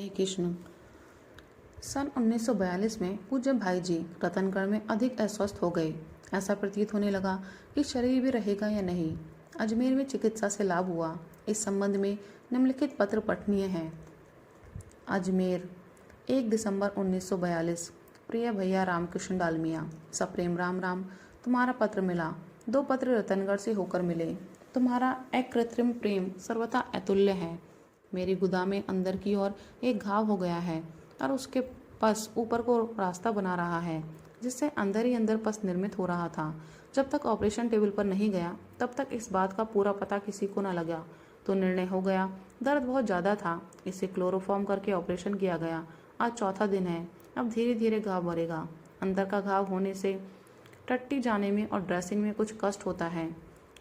हरे कृष्ण। सन 1942 में पूज्य भाई जी रतनगढ़ में अधिक अस्वस्थ हो गए। ऐसा प्रतीत होने लगा कि शरीर भी रहेगा या नहीं। अजमेर में चिकित्सा से लाभ हुआ। इस संबंध में निम्नलिखित पत्र पठनीय है। अजमेर, 1 दिसंबर 1942। प्रिय भैया रामकृष्ण डालमिया, सप्रेम राम राम। तुम्हारा पत्र मिला। 2 पत्र रतनगढ़ से होकर मिले। तुम्हारा अकृत्रिम प्रेम सर्वथा अतुल्य है। मेरी गुदा में अंदर की ओर एक घाव हो गया है और उसके पस ऊपर को रास्ता बना रहा है, जिससे अंदर ही अंदर पस निर्मित हो रहा था। जब तक ऑपरेशन टेबल पर नहीं गया तब तक इस बात का पूरा पता किसी को न लगा, तो निर्णय हो गया। दर्द बहुत ज़्यादा था, इसे क्लोरोफॉर्म करके ऑपरेशन किया गया। आज चौथा दिन है। अब धीरे धीरे घाव भरेगा। अंदर का घाव होने से टट्टी जाने में और ड्रेसिंग में कुछ कष्ट होता है।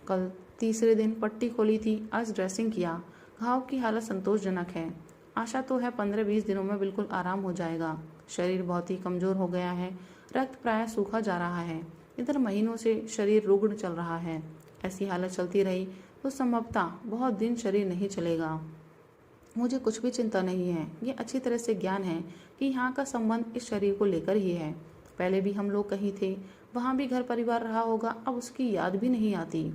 कल तीसरे दिन पट्टी खोली थी, आज ड्रेसिंग किया। घाव की हालत संतोषजनक है। आशा तो है 15-20 दिनों में बिल्कुल आराम हो जाएगा। शरीर बहुत ही कमजोर हो गया है। रक्त प्राय सूखा जा रहा है। इधर महीनों से शरीर रुग्ण चल रहा है। ऐसी हालत चलती रही तो संभवतः बहुत दिन शरीर नहीं चलेगा। मुझे कुछ भी चिंता नहीं है। ये अच्छी तरह से ज्ञान है कि यहाँ का संबंध इस शरीर को लेकर ही है। पहले भी हम लोग कहीं थे, वहाँ भी घर परिवार रहा होगा, अब उसकी याद भी नहीं आती।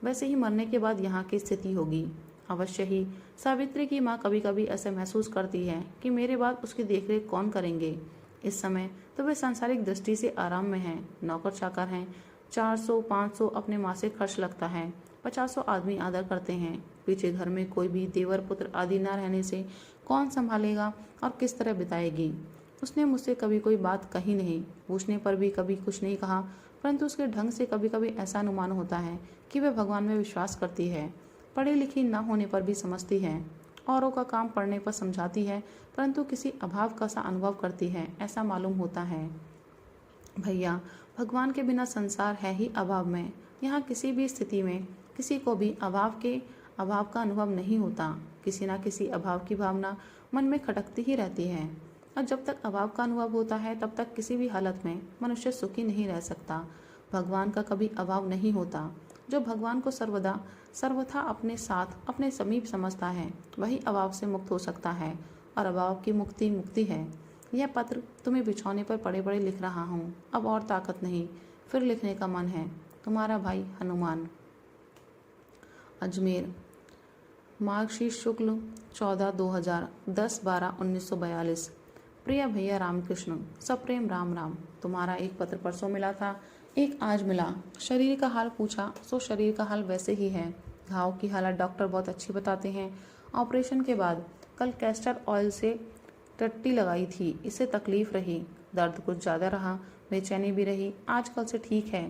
वैसे ही मरने के बाद यहाँ की स्थिति होगी। अवश्य ही सावित्री की माँ कभी कभी ऐसे महसूस करती है कि मेरे बाद उसकी देखरेख कौन करेंगे। इस समय तो वे सांसारिक दृष्टि से आराम में हैं। नौकर चाकर हैं। 400-500 अपने मासिक खर्च लगता है। 50 आदमी आदर करते हैं। पीछे घर में कोई भी देवर पुत्र आदि न रहने से कौन संभालेगा और किस तरह बिताएगी। उसने मुझसे कभी कोई बात कही नहीं। पूछने पर भी कभी कुछ नहीं कहा, परंतु उसके ढंग से कभी कभी ऐसा अनुमान होता है कि वह भगवान में विश्वास करती है। पढ़ी लिखी न होने पर भी समझती है। औरों का काम पढ़ने पर समझाती है, परंतु किसी अभाव का सा अनुभव करती है, ऐसा मालूम होता है। भैया, भगवान के बिना संसार है ही अभाव में। यहाँ किसी भी स्थिति में किसी को भी अभाव का अनुभव नहीं होता। किसी न किसी अभाव की भावना मन में खटकती ही रहती है, और जब तक अभाव का अनुभव होता है तब तक किसी भी हालत में मनुष्य सुखी नहीं रह सकता। भगवान का कभी अभाव नहीं होता। जो भगवान को सर्वथा अपने साथ अपने समीप समझता है, वही अभाव से मुक्त हो सकता है, और अभाव की मुक्ति है। यह पत्र तुम्हें बिछौने पर पड़े पड़े लिख रहा हूँ। अब और ताकत नहीं, फिर लिखने का मन है। तुम्हारा भाई हनुमान। अजमेर, मार्गशीर्ष शुक्ल 14/2000, 10/12/1942। प्रिय भैया रामकृष्ण, सप्रेम राम राम। तुम्हारा एक पत्र परसों मिला था, एक आज मिला। शरीर का हाल पूछा सो शरीर का हाल वैसे ही है। घाव की हालत डॉक्टर बहुत अच्छी बताते हैं। ऑपरेशन के बाद कल कैस्टर ऑयल से टट्टी लगाई थी, इससे तकलीफ रही। दर्द कुछ ज़्यादा रहा, बेचैनी भी रही। आजकल से ठीक है।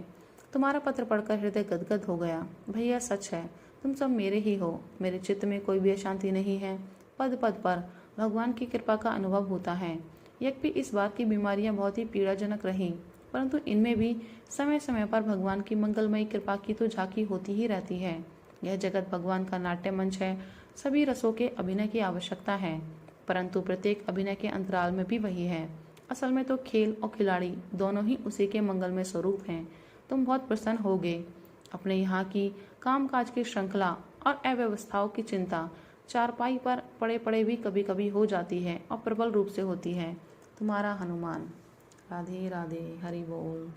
तुम्हारा पत्र पढ़कर हृदय गदगद हो गया। भैया सच है, तुम सब मेरे ही हो। मेरे चित्त में कोई भी अशांति नहीं है। पद पद पर भगवान की कृपा का अनुभव होता है। यद्यपि इस बार की बीमारियां बहुत ही पीड़ाजनक रहीं, परंतु इनमें भी समय समय पर भगवान की मंगलमयी कृपा की तो झांकी होती ही रहती है। यह जगत भगवान का नाट्य मंच है। सभी रसों के अभिनय की आवश्यकता है, परंतु प्रत्येक अभिनय के अंतराल में भी वही है। असल में तो खेल और खिलाड़ी दोनों ही उसी के मंगलमय स्वरूप हैं। तुम बहुत प्रसन्न होगे। अपने यहाँ की कामकाज की श्रृंखला और अव्यवस्थाओं की चिंता चारपाई पर पड़े पड़े भी कभी कभी हो जाती है, और प्रबल रूप से होती है। तुम्हारा हनुमान। राधे राधे, हरि बोल।